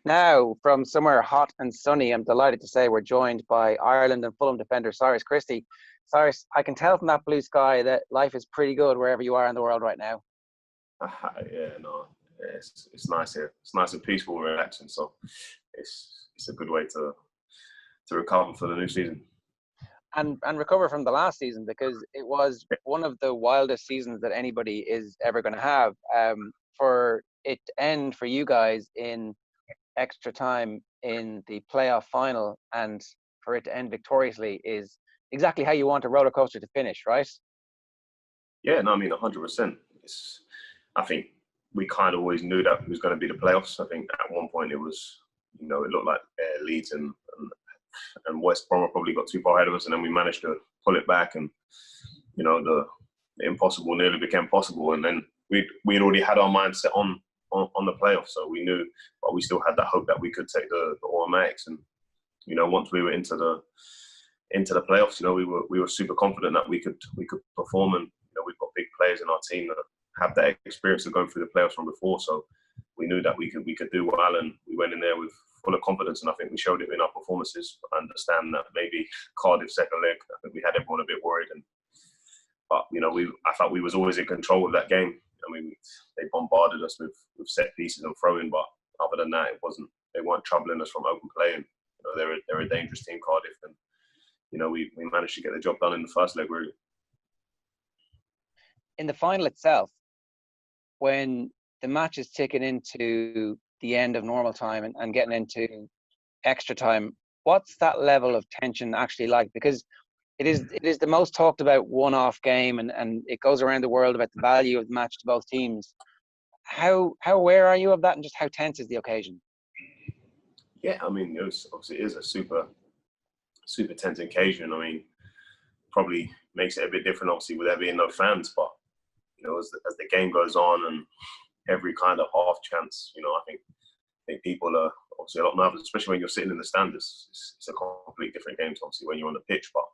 Now, from somewhere hot and sunny, I'm delighted to say we're joined by Ireland and Fulham defender Cyrus Christie. Cyrus, I can tell from that blue sky that life is pretty good wherever you are in the world right now. Yeah, no, it's nice here. It's nice and peaceful, relaxing. So it's a good way to recover for the new season. And recover from the last season, because it was one of the wildest seasons that anybody is ever going to have. For it to end for you guys in extra time in the playoff final, and for it to end victoriously, is exactly how you want a roller coaster to finish, right? Yeah, no, I mean 100%. I think we kind of always knew that it was going to be the playoffs. I think at one point it was, it looked like Leeds and West Brom probably got too far ahead of us, and then we managed to pull it back, and the impossible nearly became possible, and then we'd already had our mindset on the playoffs, so we knew, but we still had that hope that we could take the automatics, and once we were into the playoffs, we were super confident that we could perform, and we've got big players in our team that have that experience of going through the playoffs from before, so we knew that we could do well, and we went in there with full of confidence, and I think we showed it in our performances. I understand that maybe Cardiff second leg, I think we had everyone a bit worried, but I thought we was always in control of that game. I mean, they bombarded us with set pieces and throwing, but other than that, they weren't troubling us from open play, and they're a dangerous team, Cardiff, and we managed to get the job done in the first leg, really. In the final itself, when the match is ticking into the end of normal time and getting into extra time, what's that level of tension actually like? Because it is the most talked about one-off game, and it goes around the world about the value of the match to both teams. How aware are you of that, and just how tense is the occasion? Yeah, I mean, obviously it is a super tense occasion. I mean, probably makes it a bit different, obviously, with there being no fans, but as the game goes on and every kind of half chance, I think people are obviously a lot nervous, especially when you're sitting in the stands. It's a completely different game to obviously when you're on the pitch, but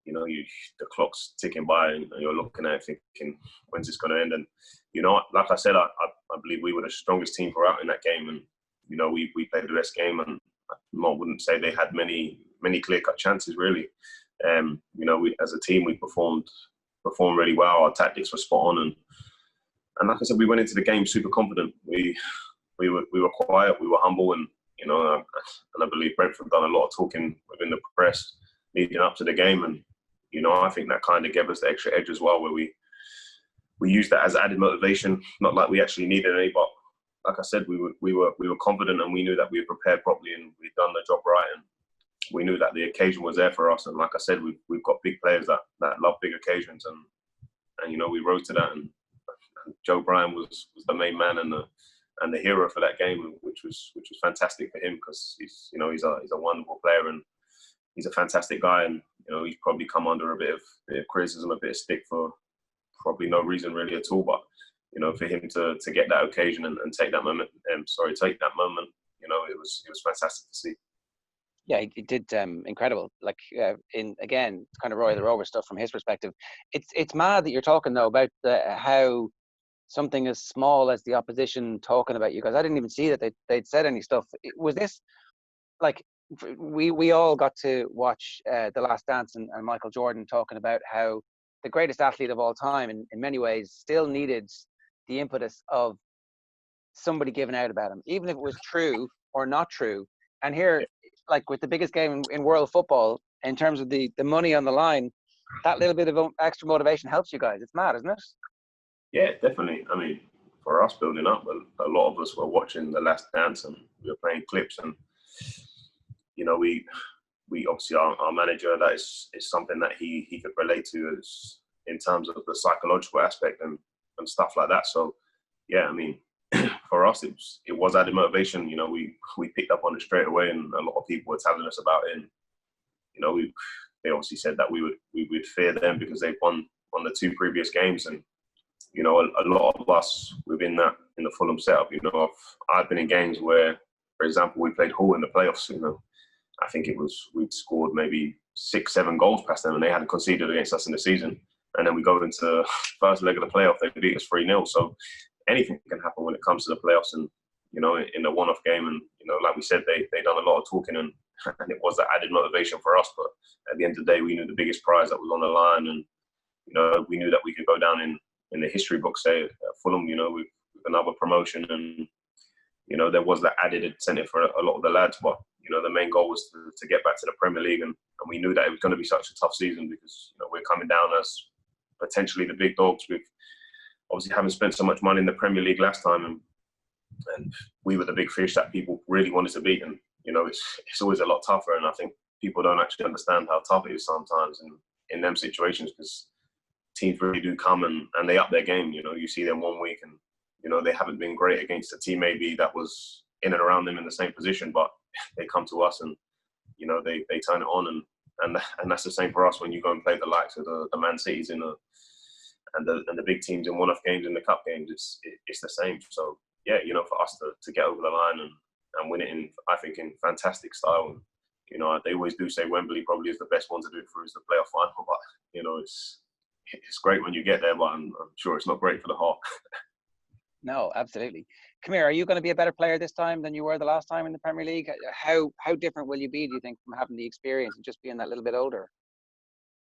the clock's ticking by and you're looking at it thinking, when's this going to end? And like I said, I believe we were the strongest team for out in that game, and we played the best game, and I wouldn't say they had many clear-cut chances, really. We as a team, we performed really well. Our tactics were spot on, and like I said, we went into the game super confident. We were quiet, we were humble, and I believe Brentford done a lot of talking within the press leading up to the game, and I think that kind of gave us the extra edge as well, where we used that as added motivation. Not like we actually needed any, but like I said, we were confident, and we knew that we were prepared properly, and we'd done the job right, and we knew that the occasion was there for us. And like I said, we've got big players that love big occasions, and we rose to that. And Joe Bryan was the main man and the hero for that game, which was fantastic for him, because he's a wonderful player, and he's a fantastic guy, and he's probably come under a bit of criticism, a bit of stick for probably no reason really at all. But for him to get that occasion and take that moment, it was fantastic to see. Yeah, he did incredible. Like in again, kind of Roy the Rover stuff from his perspective. It's mad that you're talking though about how something as small as the opposition talking about you guys. I didn't even see that they'd said any stuff. Was this like we all got to watch The Last Dance and Michael Jordan talking about how the greatest athlete of all time in many ways still needed the impetus of somebody giving out about him, even if it was true or not true. And here, like with the biggest game in world football, in terms of the money on the line, that little bit of extra motivation helps you guys. It's mad, isn't it? Yeah, definitely. I mean, for us building up, a lot of us were watching The Last Dance, and we were playing clips, and we obviously our manager, that is something that he could relate to as in terms of the psychological aspect and stuff like that. So yeah, I mean, for us it was added motivation. We picked up on it straight away, and a lot of people were telling us about it. And they obviously said that we would fear them because they've won the two previous games, and a lot of us within in the Fulham setup, I've been in games where, for example, we played Hull in the playoffs. I think we'd scored maybe 6-7 goals past them, and they hadn't conceded against us in the season. And then we go into the first leg of the playoff, they beat us 3-0. So anything can happen when it comes to the playoffs. And in a one-off game. And, like we said, they done a lot of talking and it was that added motivation for us. But at the end of the day, we knew the biggest prize that was on the line. And, we knew that we could go down in the history book, say, at Fulham, with another promotion. And, there was that added incentive for a lot of the lads. But, the main goal was to get back to the Premier League. And we knew that it was going to be such a tough season because, we're coming down as potentially the big dogs with obviously having spent so much money in the Premier League last time. And we were the big fish that people really wanted to beat. And, it's always a lot tougher. And I think people don't actually understand how tough it is sometimes in them situations because teams really do come and they up their game. You see them one week and, they haven't been great against a team maybe that was in and around them in the same position, but they come to us and, they turn it on. And that's the same for us when you go and play the likes of the Man Cities and the big teams in one-off games in the cup games. It's the same. So, yeah, for us to get over the line and win it I think in fantastic style. And, they always do say Wembley probably is the best one to do it for is the playoff final, but, it's great when you get there, but I'm sure it's not great for the heart. No, absolutely. Come here, are you going to be a better player this time than you were the last time in the Premier League? How different will you be, do you think, from having the experience and just being that little bit older?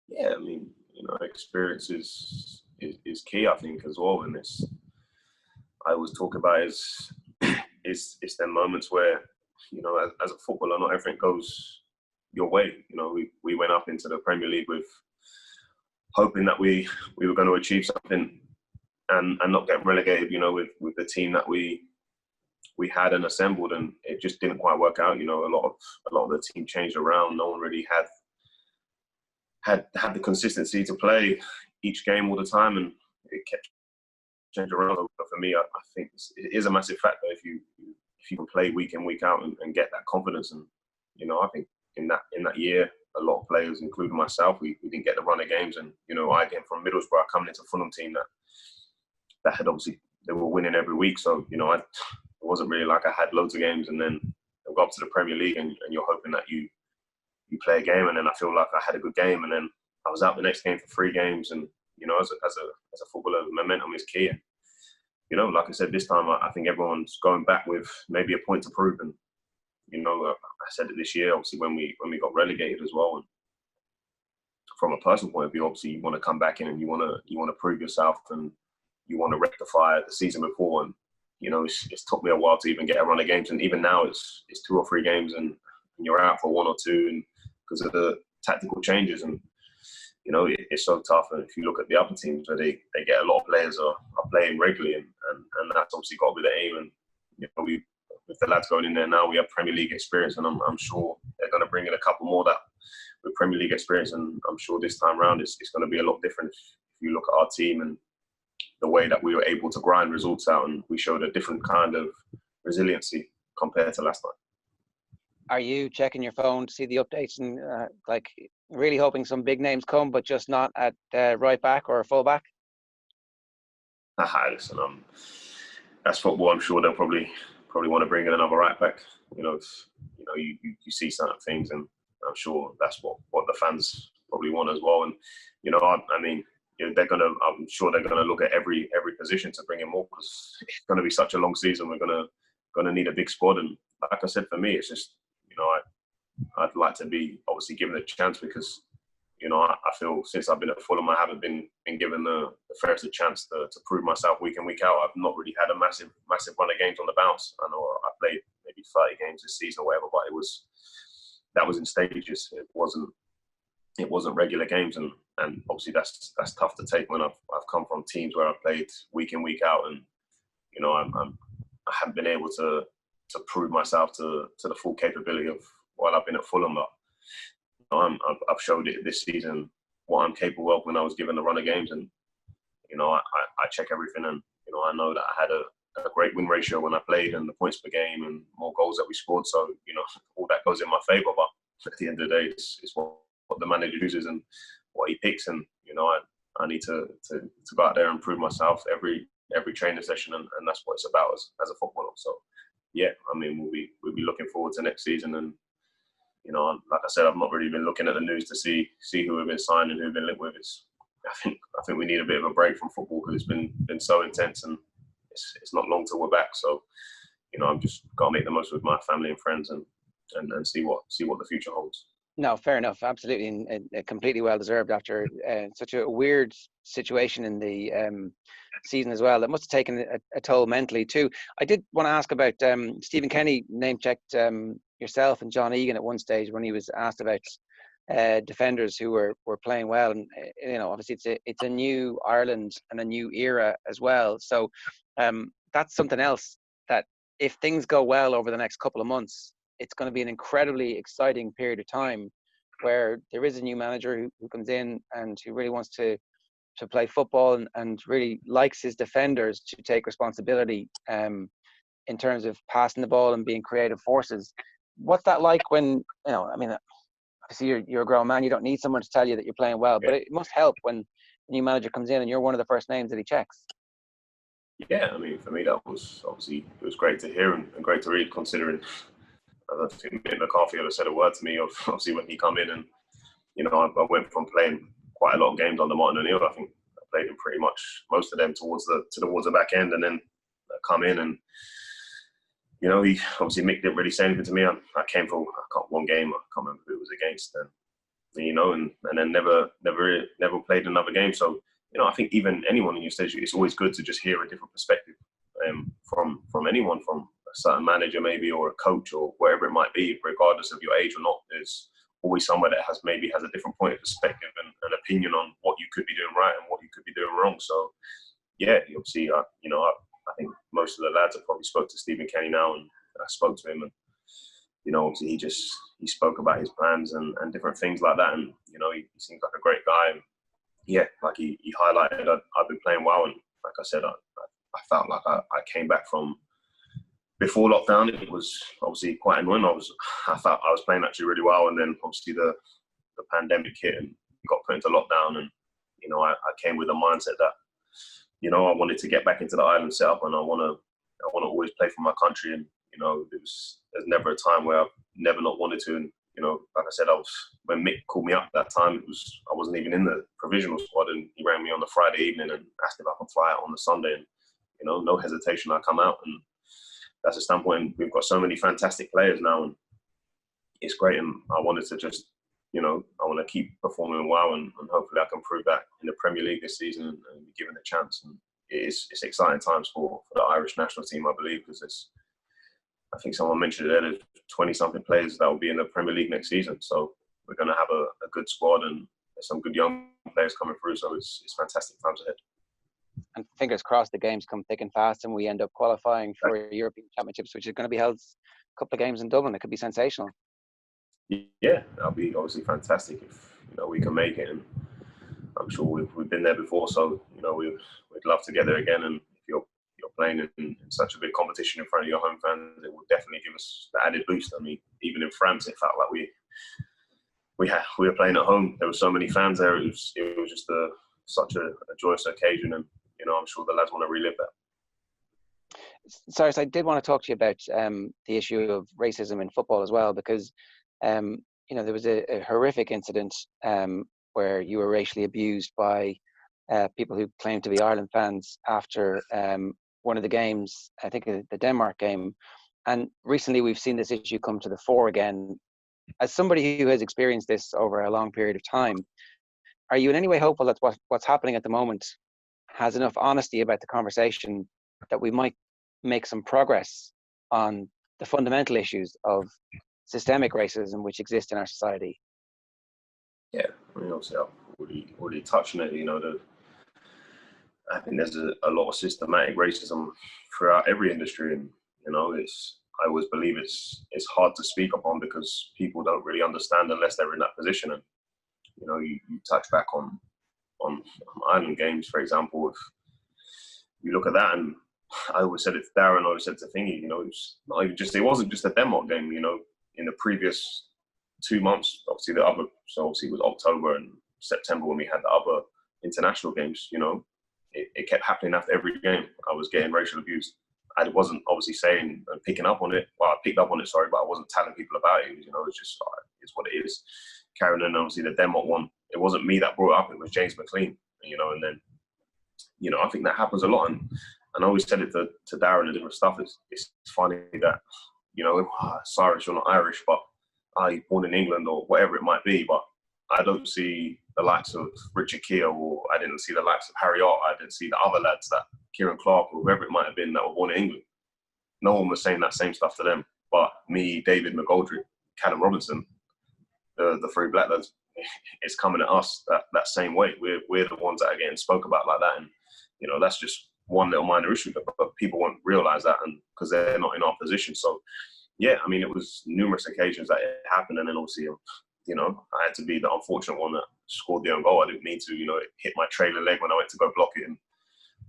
Yeah, I mean, experience is key, I think, as well. And I always talk about is them moments where, as a footballer, not everything goes your way. We went up into the Premier League with hoping that we were going to achieve something and not get relegated, with the team that we had and assembled, and it just didn't quite work out. A lot of the team changed around. No one really had the consistency to play each game all the time, and it kept changing around. But for me, I think it is a massive factor if you can play week in, week out and get that confidence. And I think in that year, a lot of players, including myself, we didn't get the run of games. And I came from Middlesbrough, coming into a Fulham team that had obviously they were winning every week. So it wasn't really like I had loads of games, and then I got up to the Premier League, and you're hoping that you play a game, and then I feel like I had a good game, and then I was out the next game for 3 games, and as a footballer, momentum is key. And, like I said, this time I think everyone's going back with maybe a point to prove. And I said it this year, obviously when we got relegated as well. And from a personal point of view, obviously you want to come back in and you want to prove yourself, and you want to rectify the season before. And it's took me a while to even get a run of games, and even now it's 2 or 3 games, and you're out for 1 or 2, and because of the tactical changes. And it's so tough. And if you look at the other teams where they get a lot of players are playing regularly, and that's obviously got to be the aim. And with the lads going in there now, we have Premier League experience, and I'm sure they're going to bring in a couple more that with Premier League experience. And I'm sure this time round it's going to be a lot different. If you look at our team and the way that we were able to grind results out, and we showed a different kind of resiliency compared to last time. Are you checking your phone to see the updates and really hoping some big names come, but just not at right back or full back? Listen, that's football. I'm sure they'll probably want to bring in another right back. You see certain things, and I'm sure that's what the fans probably want as well. And I'm sure they're gonna look at every position to bring in more, because it's gonna be such a long season. We're gonna need a big squad. And like I said, for me, it's just I'd like to be obviously given a chance, because I feel since I've been at Fulham, I haven't been given the fairest chance to prove myself week in, week out. I've not really had a massive run of games on the bounce. I know I played maybe 30 games this season or whatever, but that was in stages. It wasn't regular games, and obviously that's tough to take when I've come from teams where I've played week in, week out, and I haven't been able to prove myself to the full capability of while I've been at Fulham. But I've showed it this season what I'm capable of when I was given the run of games, and I check everything, and I know that I had a great win ratio when I played, and the points per game and more goals that we scored. So all that goes in my favour. But at the end of the day, it's what the manager chooses and what he picks, and I need to go out there and prove myself every training session, and that's what it's about as a footballer. So yeah, I mean we'll be looking forward to next season. And like I said, I've not really been looking at the news to see who we've been signed and who we've been linked with. I think we need a bit of a break from football, because it's been so intense, and it's not long till we're back. So I'm just got to make the most with my family and friends and see what the future holds. No, fair enough. Absolutely, and completely well deserved after such a weird situation in the season as well. It must have taken a toll mentally too. I did want to ask about Stephen Kenny name checked yourself and John Egan at one stage when he was asked about defenders who were playing well, and obviously it's a new Ireland and a new era as well. So that's something else that if things go well over the next couple of months, it's going to be an incredibly exciting period of time where there is a new manager who comes in and who really wants to play football and really likes his defenders to take responsibility in terms of passing the ball and being creative forces. What's that like when, obviously you're a grown man, you don't need someone to tell you that you're playing well, but it must help when a new manager comes in and you're one of the first names that he checks. Yeah, I mean, for me, that was obviously, it was great to hear and great to read, considering I don't think Mick McCarthy ever said a word to me of obviously when he come in, and I went from playing quite a lot of games under Martin O'Neill. I think I played in pretty much most of them towards the back end, and then come in and he obviously Mick didn't really say anything to me. I came for one game. I can't remember who it was against, and then never played another game. So I think even anyone in your stage, it's always good to just hear a different perspective from anyone, from a certain manager maybe, or a coach, or wherever it might be, regardless of your age or not. There's always someone that has a different point of perspective and an opinion on what you could be doing right and what you could be doing wrong. So yeah, obviously, I think most of the lads have probably spoke to Stephen Kenny now, and I spoke to him, and obviously he spoke about his plans and different things like that, and he seems like a great guy. And yeah, like he highlighted, I've been playing well, and like I said, I felt like I came back from before lockdown. It was obviously quite annoying. I felt I was playing actually really well, and then obviously the pandemic hit and got put into lockdown, and I came with a mindset that I wanted to get back into the Ireland setup, and I want to always play for my country. And there's never a time where I've never not wanted to. And like I said, when Mick called me up that time, I wasn't even in the provisional squad, and he rang me on the Friday evening and asked if I could fly out on the Sunday, and no hesitation, I come out. And that's a standpoint. We've got so many fantastic players now, and it's great. And I wanted to just I want to keep performing well, and hopefully I can prove that in the Premier League this season and be given the chance. And it's exciting times for the Irish national team, I believe, because I think someone mentioned it there, there's 20-something players that will be in the Premier League next season. So we're going to have a good squad, and there's some good young players coming through. So it's fantastic times ahead. And fingers crossed the games come thick and fast and we end up qualifying for European Championships, which is going to be held a couple of games in Dublin. It could be sensational. Yeah, that'll be obviously fantastic if we can make it, and I'm sure we've been there before, so we'd love to get there again. And if you're playing in such a big competition in front of your home fans, it will definitely give us the added boost. I mean, even in France, it felt like we were playing at home. There were so many fans there. It was just such a joyous occasion, and I'm sure the lads want to relive that. Cyrus, I did want to talk to you about the issue of racism in football as well, because there was a horrific incident where you were racially abused by people who claimed to be Ireland fans after one of the games, I think the Denmark game. And recently we've seen this issue come to the fore again. As somebody who has experienced this over a long period of time, are you in any way hopeful that what's happening at the moment has enough honesty about the conversation that we might make some progress on the fundamental issues of systemic racism which exist in our society? Yeah, I mean, obviously I've already touched on it. I think there's a lot of systematic racism throughout every industry, and I always believe it's hard to speak upon because people don't really understand unless they're in that position. And you touch back on Ireland games, for example. If you look at that, and I always said it to Darren, I always said to Thingy, it wasn't just a Denmark game. In the previous 2 months, obviously it was October and September when we had the other international games. It kept happening after every game. I was getting racial abuse. I wasn't obviously saying and picking up on it. Well, I picked up on it, sorry, but I wasn't telling people about it. It's just it's what it is. Carrying on, obviously the Denmark one, it wasn't me that brought it up. It was James McLean. And then I think that happens a lot. And And I always said it to Darren and different stuff. It's funny that, you know, Cyrus, you're not Irish, but you're born in England or whatever it might be. But I don't see the likes of Richard Keogh, or I didn't see the likes of Harry Ott. I didn't see the other lads, that Kieran Clark or whoever it might have been, that were born in England. No one was saying that same stuff to them. But me, David McGoldrick, Callum Robinson, the three black lads, it's coming at us that same way. We're the ones that are getting spoke about like that. And, you know, that's just one little minor issue, but people won't realise that, and because they're not in our position. So, yeah, I mean, it was numerous occasions that it happened, and then obviously, you know, I had to be the unfortunate one that scored the own goal. I didn't mean to, you know, it hit my trailer leg when I went to go block it, and,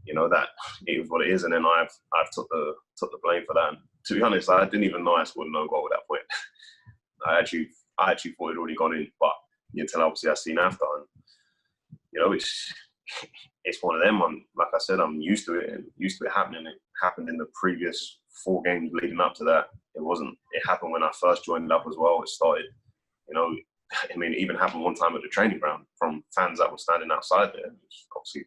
you know, that it was what it is. And then I've took the blame for that. And to be honest, I didn't even know I scored no goal at that point. I actually thought it already gone in, but until obviously I seen after, and, you know, it's one of them. Like I said, I'm used to it, and used to it happening. It happened in the previous 4 games leading up to that. It happened when I first joined up as well. It started, you know, I mean, it even happened one time at the training ground from fans that were standing outside there. Obviously,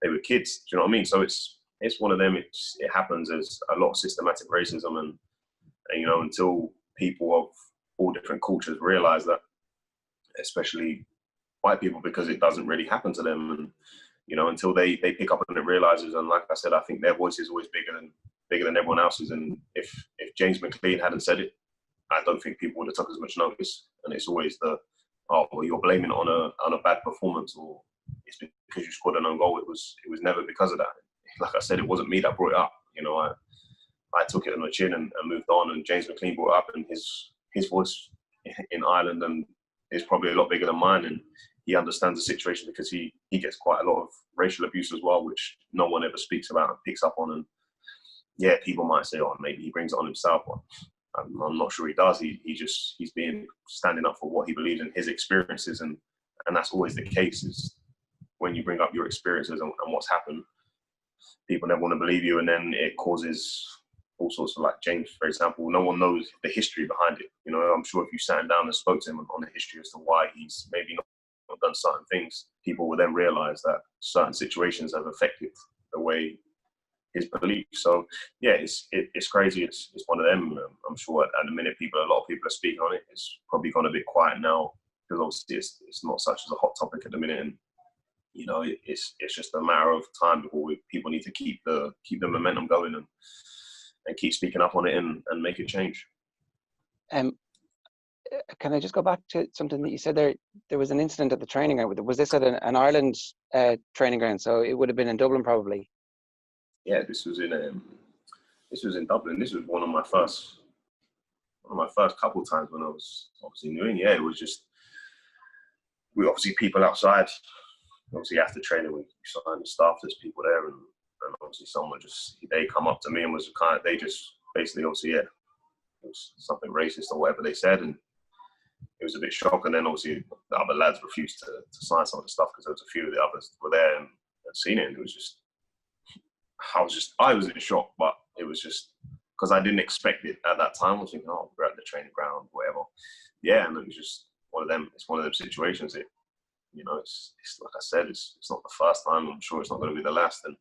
they were kids. Do you know what I mean? So it's one of them. It happens. There's a lot of systematic racism, and you know, until people of all different cultures realise that, especially white people, because it doesn't really happen to them, and, you know, until they pick up and it realises. And like I said, I think their voice is always bigger than everyone else's. And if James McLean hadn't said it, I don't think people would have took as much notice. And it's always well, you're blaming it on a bad performance, or it's because you scored an own goal. It was never because of that. Like I said, it wasn't me that brought it up. You know, I took it on the chin and moved on. And James McLean brought it up, and his voice in Ireland and is probably a lot bigger than mine, and he understands the situation, because he gets quite a lot of racial abuse as well, which no one ever speaks about and picks up on. And yeah, people might say, oh, maybe he brings it on himself, but I'm not sure he does. He's being standing up for what he believes in, his experiences, and that's always the case. Is when you bring up your experiences and what's happened, people never want to believe you, and then it causes all sorts of, like James, for example, no one knows the history behind it. You know, I'm sure if you sat down and spoke to him on the history as to why he's maybe not done certain things, people will then realise that certain situations have affected the way his belief. So yeah, it's crazy. It's one of them. I'm sure at the minute a lot of people are speaking on it. It's probably gone a bit quiet now, because obviously it's not such as a hot topic at the minute, and, you know, it's just a matter of time before people need to keep the momentum going and keep speaking up on it and make a change. Can I just go back to something that you said there? There was an incident at the training ground. Was this at an Ireland training ground? So it would have been in Dublin, probably. Yeah, this was in Dublin. This was one of my first couple of times when I was obviously new. Yeah, it was just, we obviously people outside. Obviously after training, we signed the staff. There's people there, and obviously they come up to me and they just basically, obviously, yeah, it was something racist or whatever they said, and it was a bit shocked. And then obviously the other lads refused to sign some of the stuff, because there was a few of the others were there and had seen it, and it was just, I was in shock. But it was just because I didn't expect it at that time. I was thinking, oh, we're at the training ground, whatever. Yeah, and it was just one of them. It's one of them situations. You know, it's like I said, it's not the first time. I'm sure it's not going to be the last. And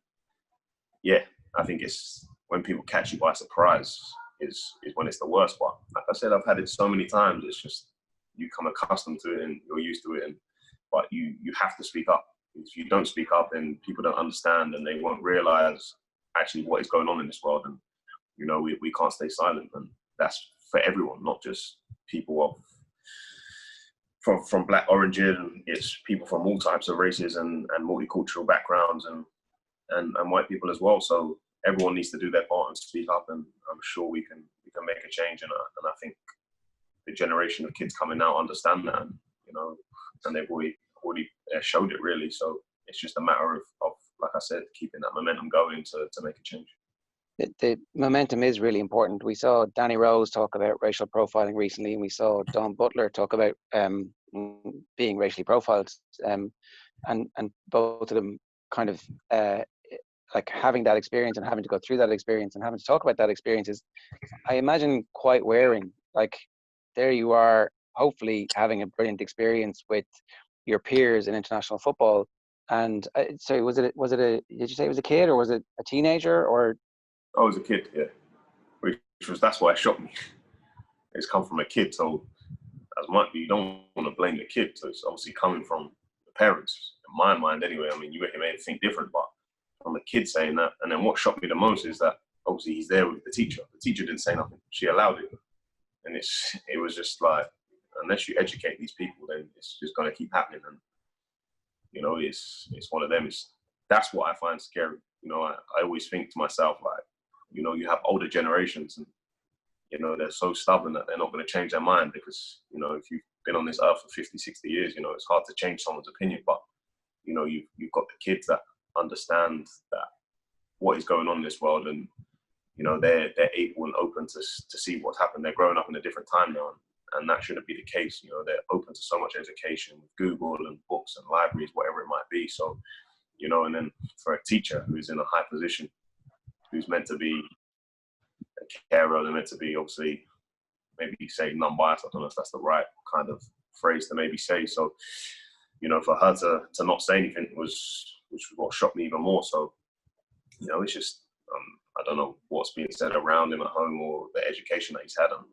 yeah, I think it's when people catch you by surprise is when it's the worst. But like I said, I've had it so many times. It's just, you come accustomed to it and you're used to it. But you have to speak up. If you don't speak up, then people don't understand, and they won't realise actually what is going on in this world. And, you know, we can't stay silent. And that's for everyone, not just people from black origin. It's people from all types of races and multicultural backgrounds and white people as well. So everyone needs to do their part and speak up, and I'm sure we can make a change. And I think the generation of kids coming out understand that, you know, and they've already showed it, really. So it's just a matter of like I said, keeping that momentum going to make a change. The momentum is really important. We saw Danny Rose talk about racial profiling recently, and we saw Don Butler talk about being racially profiled, and both of them kind of like having that experience and having to go through that experience and having to talk about that experience is, I imagine, quite wearing. Like, there you are, hopefully having a brilliant experience with your peers in international football, And sorry, did you say it was a kid or was it a teenager or? I was a kid, yeah. That's why it shocked me. It's come from a kid, so as much you don't want to blame the kid. So it's obviously coming from the parents, in my mind anyway. I mean, you may think different, but from a kid saying that. And then what shocked me the most is that obviously he's there with the teacher. The teacher didn't say nothing. She allowed it. And it was just like, unless you educate these people, then it's just going to keep happening. And, you know, it's one of them. That's what I find scary. You know, I always think to myself, like, you know, you have older generations and, you know, they're so stubborn that they're not going to change their mind because, you know, if you've been on this earth for 50, 60 years, you know, it's hard to change someone's opinion. But, you know, you've got the kids that understand that what is going on in this world and, you know, they're able and open to see what's happened. They're growing up in a different time now. And that shouldn't be the case. You know, they're open to so much education with Google and books and libraries, whatever it might be. So, you know, and then for a teacher who's in a high position, who's meant to be a carer, they're meant to be obviously maybe say non-biased. I don't know if that's the right kind of phrase to maybe say. So, you know, for her to not say anything which was what shocked me even more. So, you know, it's just, I don't know what's being said around him at home or the education that he's had. And,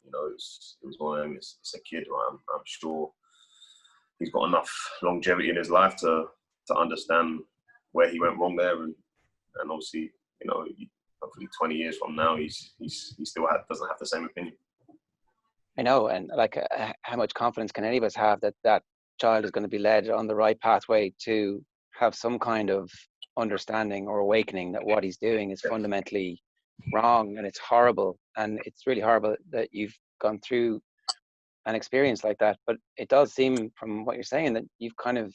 you know, it was one of them. It's a kid, right? I'm sure he's got enough longevity in his life to understand where he went wrong there, and obviously, you know, hopefully 20 years from now, he still doesn't have the same opinion. I know, and like, how much confidence can any of us have that child is going to be led on the right pathway to have some kind of understanding or awakening that what he's doing is fundamentally wrong and it's horrible, and it's really horrible that you've gone through an experience like that. But it does seem from what you're saying that you've kind of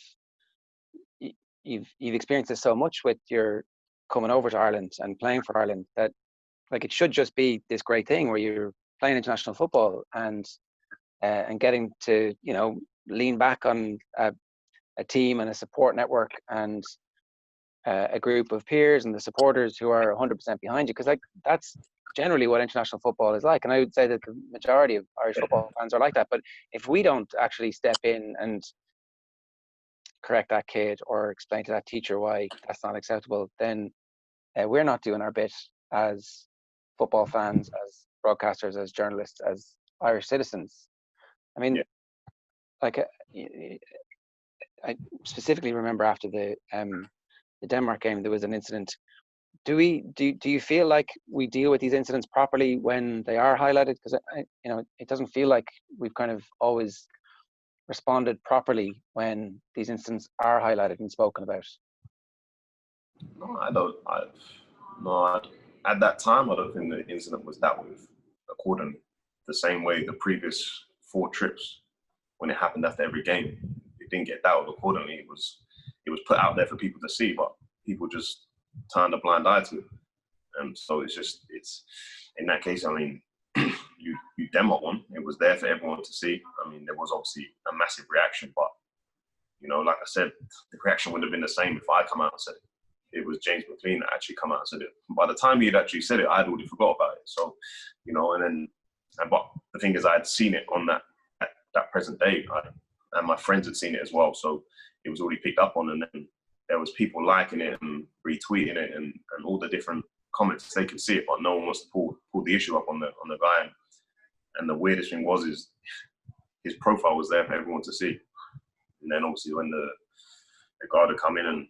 you've experienced this so much with your coming over to Ireland and playing for Ireland that like it should just be this great thing where you're playing international football and getting to, you know, lean back on a team and a support network and a group of peers and the supporters who are 100% behind you, because like that's generally what international football is like. And I would say that the majority of Irish football fans are like that. But if we don't actually step in and correct that kid or explain to that teacher why that's not acceptable, then we're not doing our bit as football fans, as broadcasters, as journalists, as Irish citizens. I mean, like I specifically remember after the Denmark game, there was an incident. Do you feel like we deal with these incidents properly when they are highlighted? Because you know, it doesn't feel like we've kind of always responded properly when these incidents are highlighted and spoken about. No, I don't. At that time, I don't think the incident was dealt with accordingly. The same way the previous 4 trips, when it happened after every game, it didn't get dealt with accordingly. It was put out there for people to see, but people just turned a blind eye to it. And so it's in that case, I mean, you demoed one. It was there for everyone to see. I mean, there was obviously a massive reaction, but, you know, like I said, the reaction wouldn't have been the same if I come out and said it. It was James McLean that actually come out and said it. By the time he had actually said it, I'd already forgot about it. So, you know, but the thing is, I had seen it on that present day, and my friends had seen it as well. So it was already picked up on, and then there was people liking it and retweeting it and all the different comments. They could see it, but no one wants to pull the issue up on the guy. And the weirdest thing is his profile was there for everyone to see. And then obviously when the Garda come in and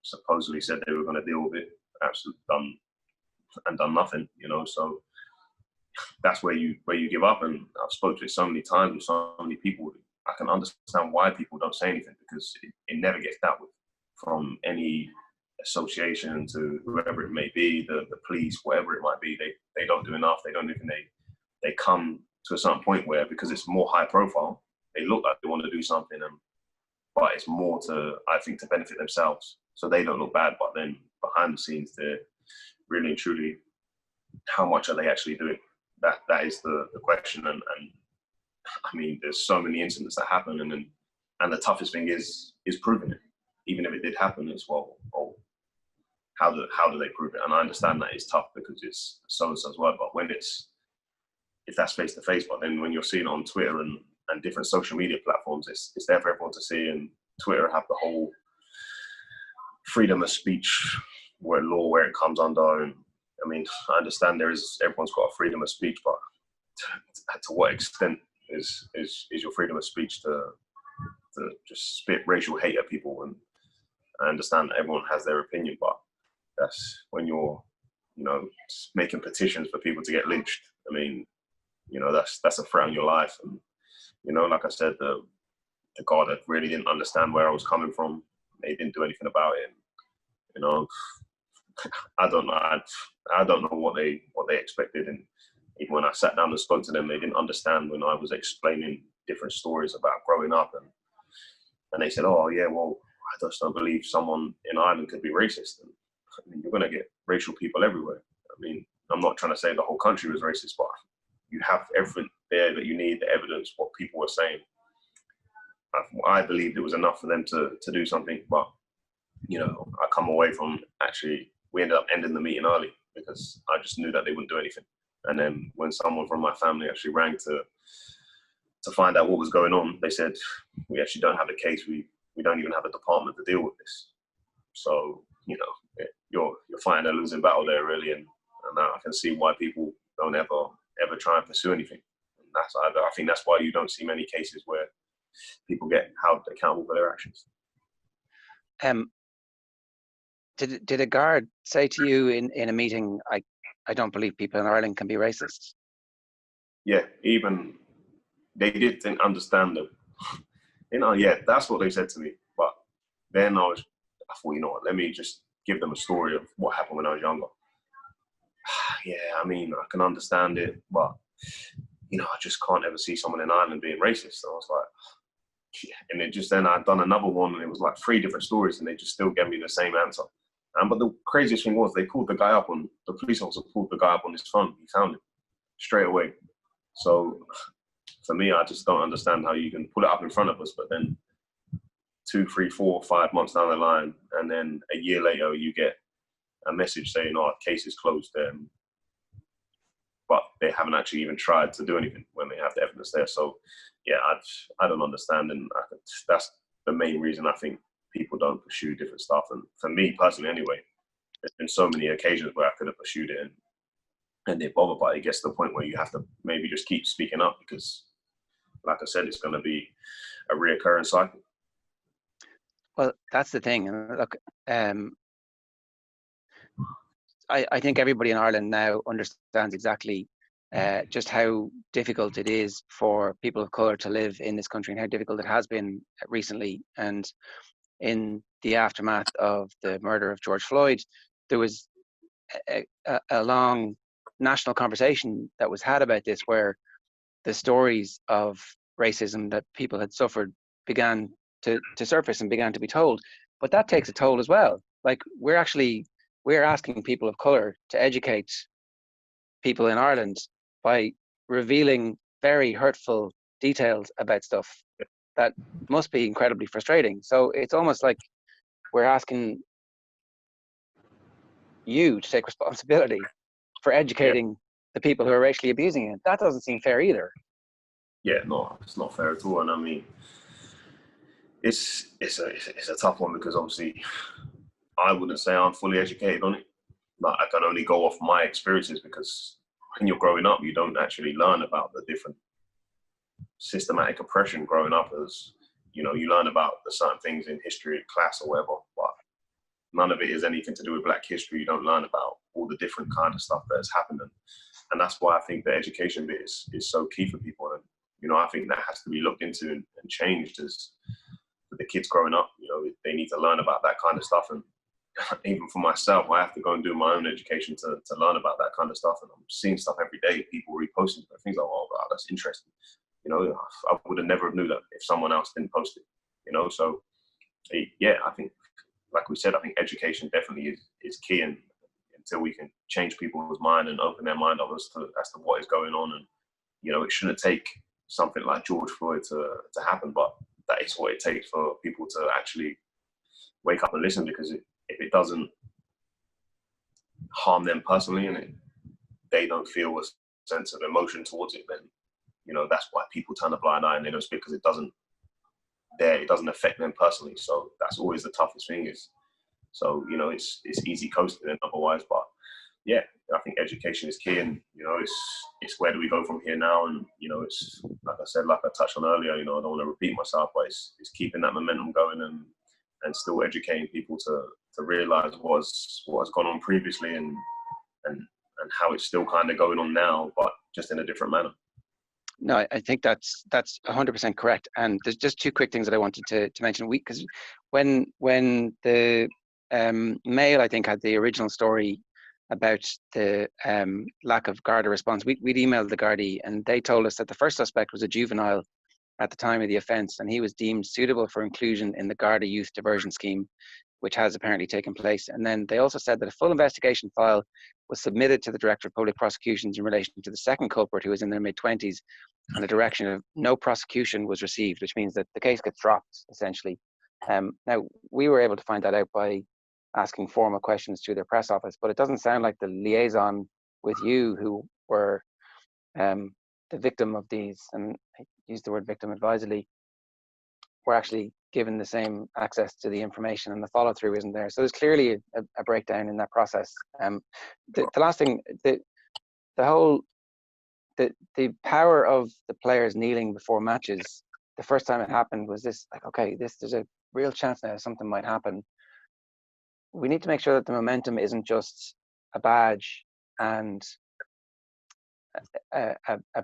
supposedly said they were going to deal with it, absolutely done nothing, you know. So that's where you give up. And I've spoken to it so many times with so many people. I can understand why people don't say anything, because it never gets dealt with, from any association to whoever it may be, the police, whatever it might be. They don't do enough. They don't even they come to a certain point where, because it's more high profile, they look like they want to do something, but it's more to benefit themselves, so they don't look bad. But then behind the scenes, they're really and truly, how much are they actually doing? That is the question. And I mean, there's so many incidents that happen, and the toughest thing is proving it. Even if it did happen, it's how do they prove it? And I understand that it's tough because it's so-and-so's word, but if that's face to face, but then when you're seeing it on Twitter and different social media platforms, it's there for everyone to see. And Twitter have the whole freedom of speech, where law, where it comes under. And I mean, I understand everyone's got a freedom of speech, but to what extent is your freedom of speech to just spit racial hate at people? And I understand that everyone has their opinion, but that's when you're, making petitions for people to get lynched. I mean, that's a threat on your life. And, like I said, the Garda really didn't understand where I was coming from. They didn't do anything about it. And, I don't know. I don't know what they expected. And even when I sat down and spoke to them, they didn't understand when I was explaining different stories about growing up. And they said, "Oh yeah, well, I just don't believe someone in Ireland could be racist." And I mean, you're going to get racial people everywhere. I mean, I'm not trying to say the whole country was racist, but you have everything there that you need, the evidence, what people were saying. I believed it was enough for them to do something, but I come away from we ended up ending the meeting early because I just knew that they wouldn't do anything. And then when someone from my family actually rang to find out what was going on, they said, "We actually don't have a case. We don't even have a department to deal with this." So, you're fighting a losing battle there, really. And I can see why people don't ever try and pursue anything. And I think that's why you don't see many cases where people get held accountable for their actions. Did a guard say to you in a meeting, I don't believe people in Ireland can be racist? Yeah, even they didn't understand them. Yeah, that's what they said to me. But then I thought, let me just give them a story of what happened when I was younger. Yeah, I mean, I can understand it, but I just can't ever see someone in Ireland being racist. And I was like, yeah. And then I'd done another one, and it was like 3 different stories, and they just still gave me the same answer. But the craziest thing was the police officer pulled the guy up on his phone. He found him straight away. So for me, I just don't understand how you can put it up in front of us, but then 2, 3, 4, 5 months down the line, and then a year later, you get a message saying, "Oh, case is closed," but they haven't actually even tried to do anything when they have the evidence there. So yeah, I don't understand, and that's the main reason I think people don't pursue different stuff. And for me personally, anyway, there's been so many occasions where I could have pursued it, and they bother, but it gets to the point where you have to maybe just keep speaking up because, like I said, it's going to be a reoccurring cycle. Well, that's the thing. And look, I think everybody in Ireland now understands exactly just how difficult it is for people of colour to live in this country and how difficult it has been recently. And in the aftermath of the murder of George Floyd, there was a long national conversation that was had about this, where the stories of racism that people had suffered began to surface and began to be told. But that takes a toll as well. Like, we're asking people of colour to educate people in Ireland by revealing very hurtful details about stuff that must be incredibly frustrating. So it's almost like we're asking you to take responsibility for educating the people who are racially abusing it. That doesn't seem fair either. Yeah, no, it's not fair at all. And I mean, it's a tough one because obviously I wouldn't say I'm fully educated on it. Like, I can only go off my experiences because when you're growing up, you don't actually learn about the different systematic oppression growing up. As you learn about the certain things in history class or whatever, but none of it is anything to do with Black history. You don't learn about all the different kind of stuff that has happened. And that's why I think the education bit is so key for people. And, I think that has to be looked into and changed as the kids growing up. They need to learn about that kind of stuff. And even for myself, I have to go and do my own education to learn about that kind of stuff. And I'm seeing stuff every day, people reposting things like, "Oh, wow, that's interesting." I would have never knew that if someone else didn't post it. So yeah, I think, like we said, I think education definitely is key. And until we can change people's mind and open their mind up as to what is going on, and it shouldn't take something like George Floyd to happen, but that is what it takes for people to actually wake up and listen. Because if it doesn't harm them personally and they don't feel a sense of emotion towards it, then that's why people turn a blind eye and they don't speak, because it doesn't affect them personally. So that's always the toughest thing, is So, you know, it's easy coasting and otherwise. But yeah, I think education is key, and you know, it's where do we go from here now? And you know, it's like I said, like I touched on earlier. You know, I don't want to repeat myself, but it's keeping that momentum going and still educating people to realise what's gone on previously and how it's still kind of going on now, but just in a different manner. No, I think that's 100% correct. And there's just two quick things that I wanted to mention. Because when the Mail, I think, had the original story about the lack of Garda response, we'd emailed the Gardaí, and they told us that the first suspect was a juvenile at the time of the offence, and he was deemed suitable for inclusion in the Garda Youth Diversion Scheme, which has apparently taken place. And then they also said that a full investigation file was submitted to the Director of Public Prosecutions in relation to the second culprit, who was in their mid-20s, and a direction of no prosecution was received, which means that the case gets dropped, essentially. Now, we were able to find that out by asking formal questions to their press office, but it doesn't sound like the liaison with you, who were the victim of these, and I use the word victim advisedly, were actually given the same access to the information, and the follow-through isn't there. So there's clearly a breakdown in that process. The last thing, the power of the players kneeling before matches, the first time it happened was this, like, okay, there's a real chance now something might happen. We need to make sure that the momentum isn't just a badge and a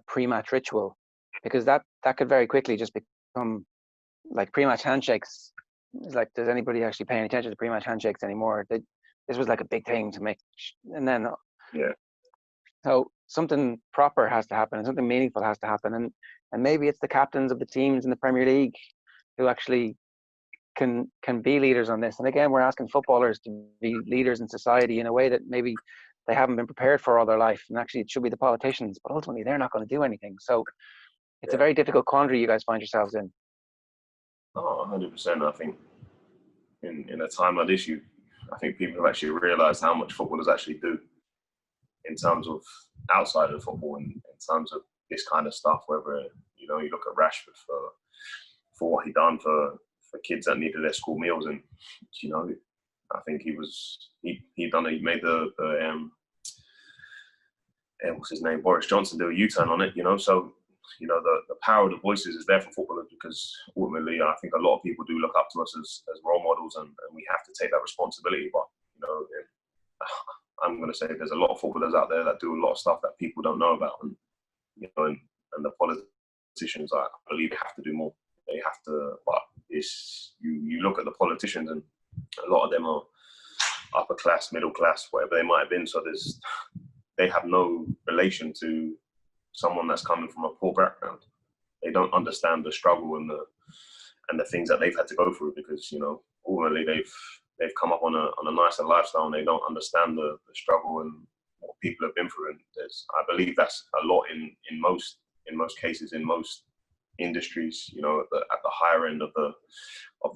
pre-match ritual, because that could very quickly just become like pre-match handshakes. It's like, does anybody actually paying attention to pre-match handshakes anymore? This was like a big thing to make, and then yeah. So something proper has to happen, and something meaningful has to happen, and maybe it's the captains of the teams in the Premier League who actually can be leaders on this. And again, we're asking footballers to be leaders in society in a way that maybe they haven't been prepared for all their life, and actually it should be the politicians, but ultimately they're not going to do anything. So it's a very difficult quandary you guys find yourselves in. Oh, 100%. I think in a time like this, I think people have actually realised how much footballers actually do in terms of outside of football, and in terms of this kind of stuff. Whether, you know, you look at Rashford for what he done for kids that needed their school meals, and you know, I think he made the what's his name, Boris Johnson, do a U-turn on it. You know, so you know, the power of the voices is there for footballers, because ultimately I think a lot of people do look up to us as role models, and we have to take that responsibility. But you know, I'm going to say there's a lot of footballers out there that do a lot of stuff that people don't know about, and you know, and the politicians, I believe, have to do more. They have to, but it's you look at the politicians, and a lot of them are upper class, middle class, whatever they might have been. So they have no relation to someone that's coming from a poor background. They don't understand the struggle and the things that they've had to go through, because you know, ultimately they've come up on a nicer lifestyle, and they don't understand the struggle and what people have been through. And I believe that's a lot in most cases, in most industries. You know, at the higher end of the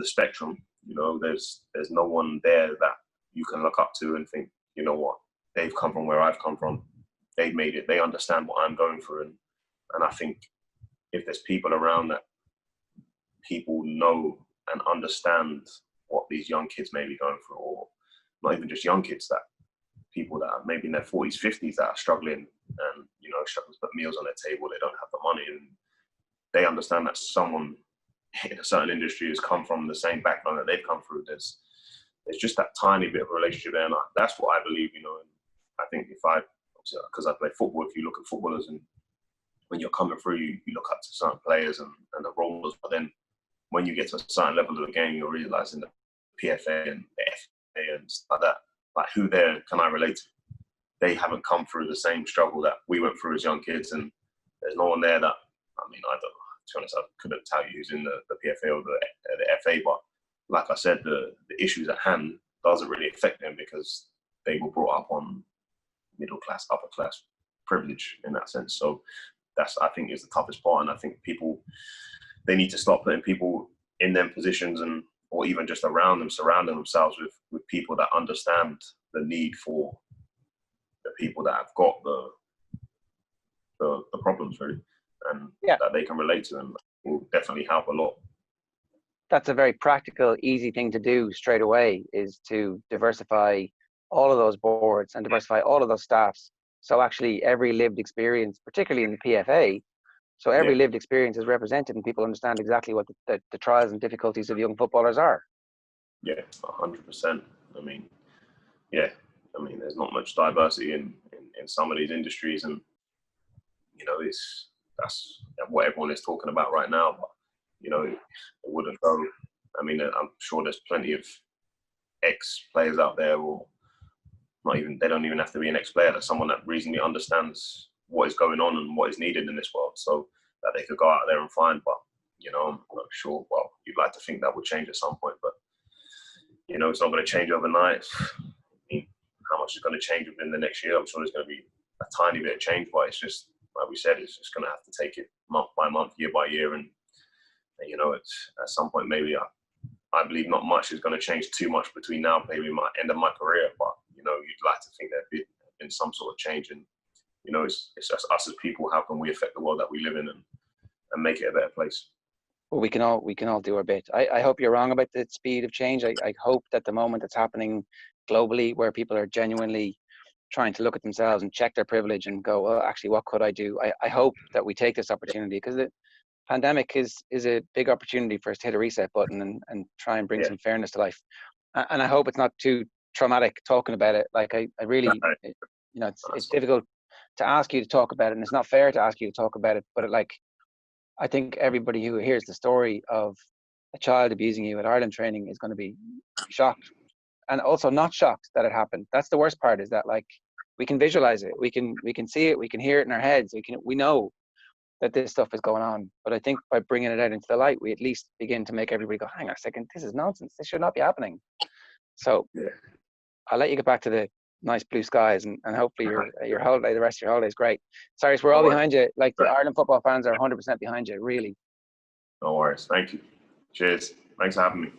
spectrum, you know, there's no one there that you can look up to and think, you know what, they've come from where I've come from. They've made it. They understand what I'm going through, and I think if there's people around that people know and understand what these young kids may be going through, or not even just young kids, that people that are maybe in their 40s, 50s that are struggling, and you know, struggling to put meals on their table, they don't have the money, and they understand that someone in a certain industry has come from the same background that they've come through. There's just that tiny bit of a relationship there, and that's what I believe. You know, and I think because I play football, if you look at footballers, and when you're coming through, you look up to certain players and the role models, but then when you get to a certain level of the game, you're realising that PFA and the FA and stuff like that, like, who there can I relate to? They haven't come through the same struggle that we went through as young kids, and there's no one there that, I mean, I don't, to be honest, I couldn't tell you who's in the PFA or the FA, but like I said, the issues at hand doesn't really affect them, because they were brought up on middle class, upper class privilege in that sense. So that's, I think, is the toughest part. And I think they need to stop putting people in them positions, and or even just around them, surrounding themselves with people that understand the need for the people that have got the problems, really, and that they can relate to, and will definitely help a lot. that's a very practical, easy thing to do straight away, is to diversify all of those boards and diversify all of those staffs. So actually every lived experience, particularly in the PFA, so Yeah, every lived experience is represented and people understand exactly what the trials and difficulties of young footballers are. yeah, 100%. I mean, yeah, I mean, there's not much diversity in some of these industries, and that's what everyone is talking about right now. But it wouldn't go. I mean, I'm sure there's plenty of ex-players out there, or not even, they don't even have to be an ex-player. That's someone that reasonably understands what is going on and what is needed in this world, so that they could go out there and find. But I'm not sure. Well, you'd like to think that would change at some point, but it's not going to change overnight. I mean, how much is going to change within the next year? I'm sure there's going to be a tiny bit of change, but it's just, like we said, it's just going to have to take it month by month, year by year, and it's at some point maybe I believe not much is going to change too much between now and maybe my end of my career. But you'd like to think there'd been some sort of change, and it's just us as people. How can we affect the world that we live in and make it a better place? Well, we can all do our bit. I hope you're wrong about the speed of change. I hope that the moment that's happening globally, where people are genuinely trying to look at themselves and check their privilege and go, well, actually, what could I do? I hope that we take this opportunity, because the pandemic is a big opportunity for us to hit a reset button and try and bring some fairness to life. And I hope it's not too traumatic talking about it. Like I really, it's difficult to ask you to talk about it, and it's not fair to ask you to talk about it. But I think everybody who hears the story of a child abusing you at Ireland training is going to be shocked, and also not shocked that it happened. That's the worst part, is that we can visualize it, we can see it, we can hear it in our heads, we know that this stuff is going on. But I think by bringing it out into the light, we at least begin to make everybody go, hang on a second, this is nonsense, this should not be happening. So I'll let you get back to the nice blue skies, and hopefully your holiday, the rest of your holiday is great. Cyrus, we're all behind you. Like, the Ireland football fans are 100% behind you, really. No worries. Thank you. Cheers. Thanks for having me.